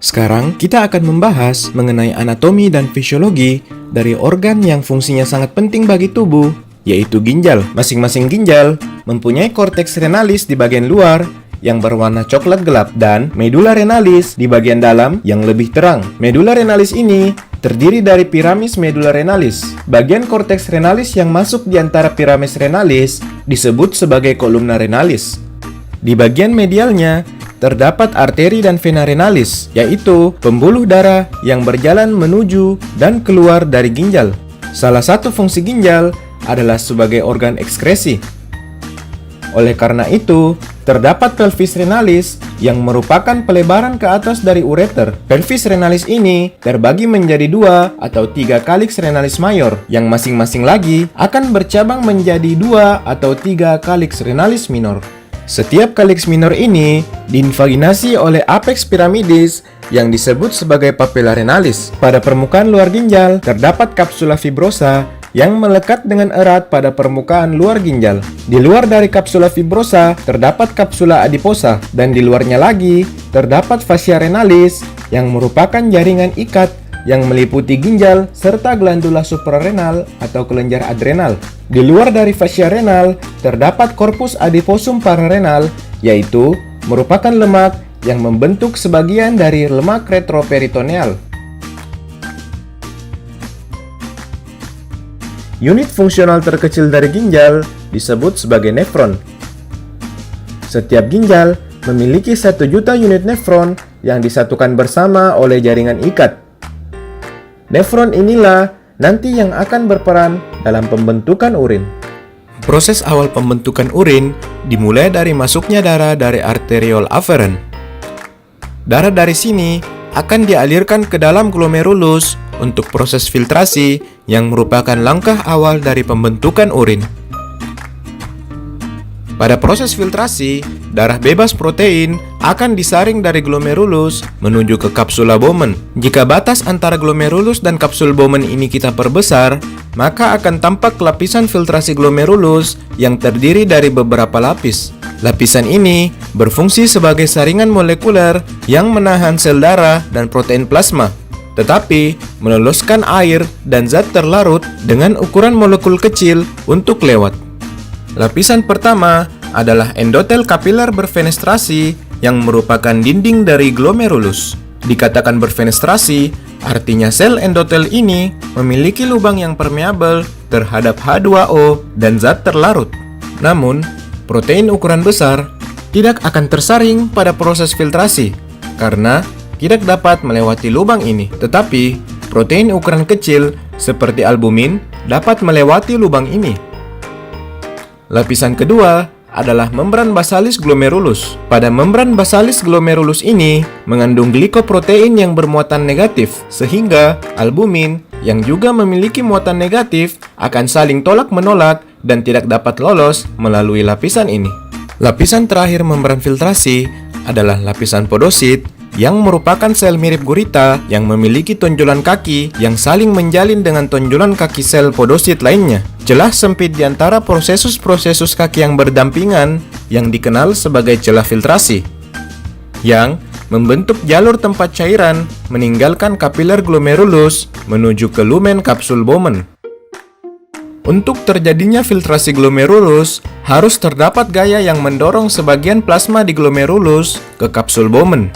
Sekarang kita akan membahas mengenai anatomi dan fisiologi dari organ yang fungsinya sangat penting bagi tubuh, yaitu ginjal. Masing-masing ginjal mempunyai korteks renalis di bagian luar yang berwarna coklat gelap dan medula renalis di bagian dalam yang lebih terang. Medula renalis ini terdiri dari piramis medula renalis. Bagian korteks renalis yang masuk di antara piramis renalis disebut sebagai kolumna renalis. Di bagian medialnya terdapat arteri dan vena renalis, yaitu pembuluh darah yang berjalan menuju dan keluar dari ginjal. Salah satu fungsi ginjal adalah sebagai organ ekskresi. Oleh karena itu, terdapat pelvis renalis yang merupakan pelebaran ke atas dari ureter. Pelvis renalis ini terbagi menjadi 2 atau 3 calyx renalis mayor, yang masing-masing lagi akan bercabang menjadi 2 atau 3 calyx renalis minor. Setiap calyx minor ini diinvaginasi oleh apex piramidis yang disebut sebagai papilla renalis. Pada permukaan luar ginjal terdapat kapsula fibrosa yang melekat dengan erat pada permukaan luar ginjal. Di luar dari kapsula fibrosa terdapat kapsula adiposa, dan di luarnya lagi terdapat fascia renalis yang merupakan jaringan ikat yang meliputi ginjal serta glandula suprarenal atau kelenjar adrenal. Di luar dari fascia renal terdapat corpus adiposum pararenal, yaitu merupakan lemak yang membentuk sebagian dari lemak retroperitoneal. Unit fungsional terkecil dari ginjal disebut sebagai nefron. Setiap ginjal memiliki 1 juta unit nefron yang disatukan bersama oleh jaringan ikat. Nefron inilah nanti yang akan berperan dalam pembentukan urin. Proses awal pembentukan urin dimulai dari masuknya darah dari arteriole afferent. Darah dari sini akan dialirkan ke dalam glomerulus untuk proses filtrasi yang merupakan langkah awal dari pembentukan urin. Pada proses filtrasi, darah bebas protein akan disaring dari glomerulus menuju ke kapsula Bowman. Jika batas antara glomerulus dan kapsul Bowman ini kita perbesar, maka akan tampak lapisan filtrasi glomerulus yang terdiri dari beberapa lapis. Lapisan ini berfungsi sebagai saringan molekuler yang menahan sel darah dan protein plasma, tetapi meloloskan air dan zat terlarut dengan ukuran molekul kecil untuk lewat. Lapisan pertama adalah endotel kapiler berfenestrasi yang merupakan dinding dari glomerulus. Dikatakan berfenestrasi, artinya sel endotel ini memiliki lubang yang permeabel terhadap H2O dan zat terlarut. Namun, protein ukuran besar tidak akan tersaring pada proses filtrasi karena tidak dapat melewati lubang ini. Tetapi, protein ukuran kecil seperti albumin dapat melewati lubang ini. Lapisan kedua adalah membran basalis glomerulus. Pada membran basalis glomerulus ini mengandung glikoprotein yang bermuatan negatif, sehingga albumin yang juga memiliki muatan negatif akan saling tolak-menolak dan tidak dapat lolos melalui lapisan ini. Lapisan terakhir membran filtrasi adalah lapisan podosit yang merupakan sel mirip gurita yang memiliki tonjolan kaki yang saling menjalin dengan tonjolan kaki sel podosit lainnya. Celah sempit di antara prosesus-prosesus kaki yang berdampingan yang dikenal sebagai celah filtrasi, yang membentuk jalur tempat cairan meninggalkan kapiler glomerulus menuju ke lumen kapsul Bowman. Untuk terjadinya filtrasi glomerulus, harus terdapat gaya yang mendorong sebagian plasma di glomerulus ke kapsul Bowman.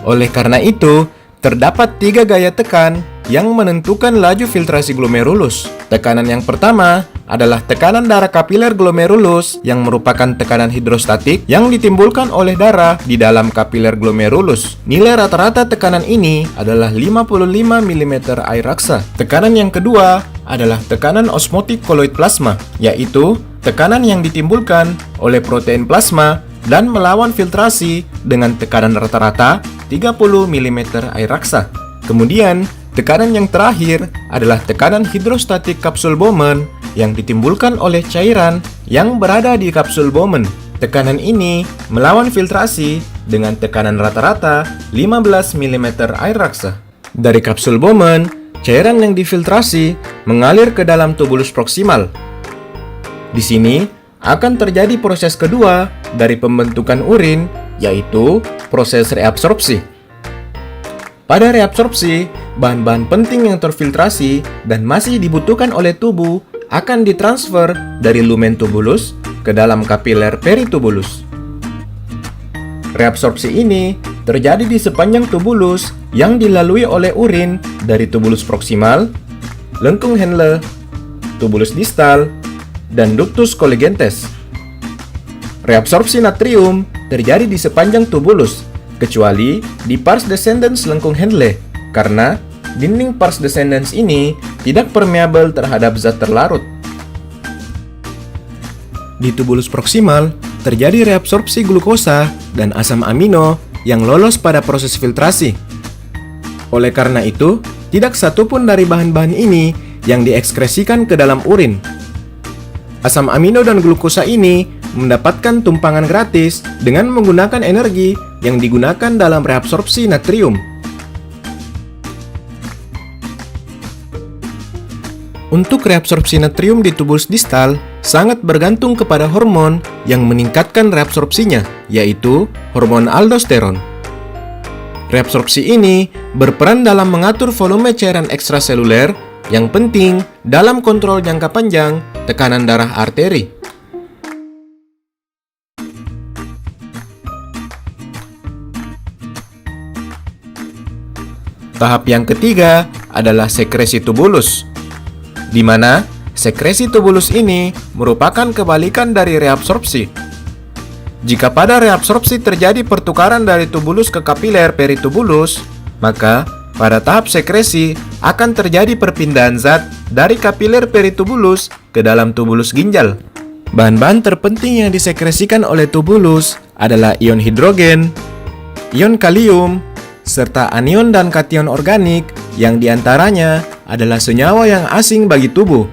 Oleh karena itu, terdapat 3 gaya tekan yang menentukan laju filtrasi glomerulus. Tekanan yang pertama adalah tekanan darah kapiler glomerulus yang merupakan tekanan hidrostatik yang ditimbulkan oleh darah di dalam kapiler glomerulus. Nilai rata-rata tekanan ini adalah 55 mm air raksa. Tekanan yang kedua adalah tekanan osmotik koloid plasma, yaitu tekanan yang ditimbulkan oleh protein plasma dan melawan filtrasi dengan tekanan rata-rata 30 mm air raksa. Kemudian, tekanan yang terakhir adalah tekanan hidrostatik kapsul Bowman yang ditimbulkan oleh cairan yang berada di kapsul Bowman. Tekanan ini melawan filtrasi dengan tekanan rata-rata 15 mm air raksa. Dari kapsul Bowman, cairan yang difiltrasi mengalir ke dalam tubulus proksimal. Di sini akan terjadi proses kedua dari pembentukan urin, yaitu proses reabsorpsi. Pada reabsorpsi, bahan-bahan penting yang terfiltrasi dan masih dibutuhkan oleh tubuh akan ditransfer dari lumen tubulus ke dalam kapiler peritubulus. Reabsorpsi ini terjadi di sepanjang tubulus yang dilalui oleh urin dari tubulus proksimal, lengkung Henle, tubulus distal, dan ductus colligentes. Reabsorpsi natrium terjadi di sepanjang tubulus, kecuali di pars descendens lengkung Henle, karena dinding pars descendens ini tidak permeabel terhadap zat terlarut. Di tubulus proksimal, terjadi reabsorpsi glukosa dan asam amino yang lolos pada proses filtrasi. Oleh karena itu, tidak satupun dari bahan-bahan ini yang diekskresikan ke dalam urin. Asam amino dan glukosa ini mendapatkan tumpangan gratis dengan menggunakan energi yang digunakan dalam reabsorpsi natrium. Untuk reabsorpsi natrium di tubulus distal sangat bergantung kepada hormon yang meningkatkan reabsorpsinya, yaitu hormon aldosteron. Reabsorpsi ini berperan dalam mengatur volume cairan ekstraseluler yang penting dalam kontrol jangka panjang tekanan darah arteri. Tahap yang ketiga adalah sekresi tubulus, di mana sekresi tubulus ini merupakan kebalikan dari reabsorpsi. Jika pada reabsorpsi terjadi pertukaran dari tubulus ke kapiler peritubulus, maka pada tahap sekresi akan terjadi perpindahan zat dari kapiler peritubulus ke dalam tubulus ginjal. Bahan-bahan terpenting yang disekresikan oleh tubulus adalah ion hidrogen, ion kalium, serta anion dan kation organik yang diantaranya adalah senyawa yang asing bagi tubuh.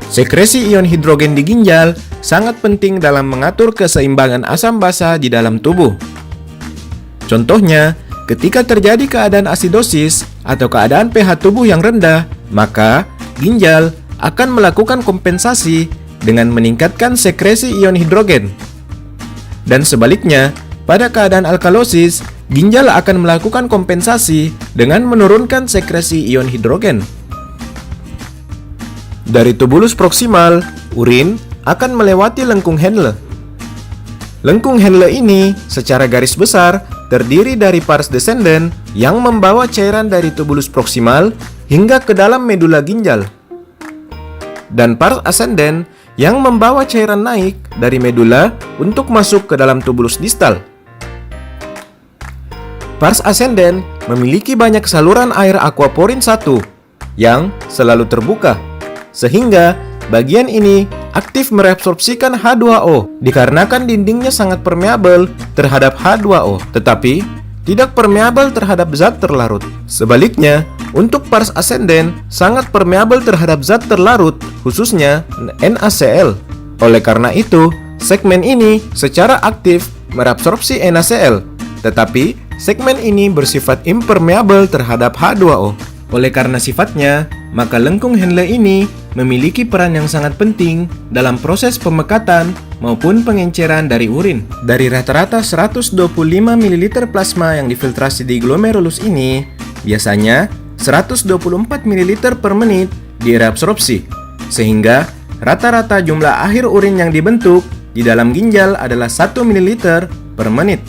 Sekresi ion hidrogen di ginjal sangat penting dalam mengatur keseimbangan asam basa di dalam tubuh. Contohnya, ketika terjadi keadaan asidosis atau keadaan pH tubuh yang rendah, maka ginjal akan melakukan kompensasi dengan meningkatkan sekresi ion hidrogen. Dan sebaliknya, pada keadaan alkalosis, ginjal akan melakukan kompensasi dengan menurunkan sekresi ion hidrogen. Dari tubulus proksimal, urin akan melewati lengkung Henle. Lengkung Henle ini secara garis besar terdiri dari pars descendens yang membawa cairan dari tubulus proksimal hingga ke dalam medula ginjal, dan pars ascendens yang membawa cairan naik dari medula untuk masuk ke dalam tubulus distal. Pars ascendens memiliki banyak saluran air aquaporin 1 yang selalu terbuka, sehingga bagian ini aktif mereabsorpsikan H2O dikarenakan dindingnya sangat permeabel terhadap H2O, tetapi tidak permeabel terhadap zat terlarut. Sebaliknya, untuk pars ascendens sangat permeabel terhadap zat terlarut, khususnya NaCl. Oleh karena itu, segmen ini secara aktif mereabsorpsi NaCl, tetapi segmen ini bersifat impermeabel terhadap H2O. Oleh karena sifatnya, maka lengkung Henle ini memiliki peran yang sangat penting dalam proses pemekatan maupun pengenceran dari urin. Dari rata-rata 125 ml plasma yang difiltrasi di glomerulus ini, biasanya 124 ml per menit direabsorpsi, sehingga rata-rata jumlah akhir urin yang dibentuk di dalam ginjal adalah 1 ml per menit.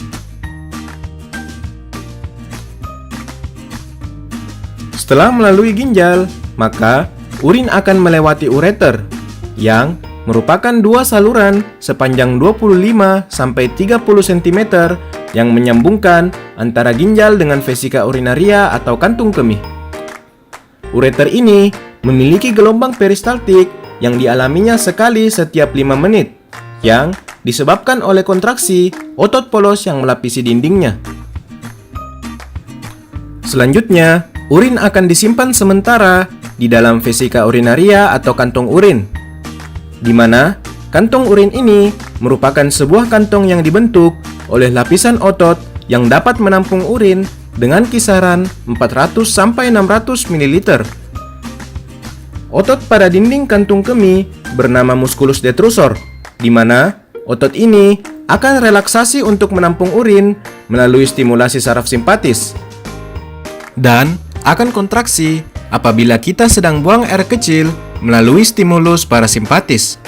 Setelah melalui ginjal, maka urin akan melewati ureter, yang merupakan dua saluran sepanjang 25-30 cm yang menyambungkan antara ginjal dengan vesika urinaria atau kantung kemih. Ureter ini memiliki gelombang peristaltik yang dialaminya sekali setiap 5 menit, yang disebabkan oleh kontraksi otot polos yang melapisi dindingnya. Selanjutnya, urin akan disimpan sementara di dalam vesika urinaria atau kantong urin, di mana kantong urin ini merupakan sebuah kantong yang dibentuk oleh lapisan otot yang dapat menampung urin dengan kisaran 400-600 ml. Otot pada dinding kantung kemih bernama musculus detrusor, di mana otot ini akan relaksasi untuk menampung urin melalui stimulasi saraf simpatis. dan akan kontraksi apabila kita sedang buang air kecil melalui stimulus parasimpatis.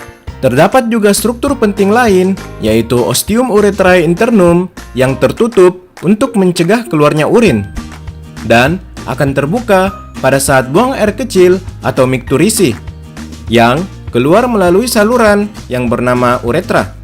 Terdapat juga struktur penting lain, yaitu ostium urethrae internum yang tertutup untuk mencegah keluarnya urin, dan akan terbuka pada saat buang air kecil atau mikturisi, yang keluar melalui saluran yang bernama uretra.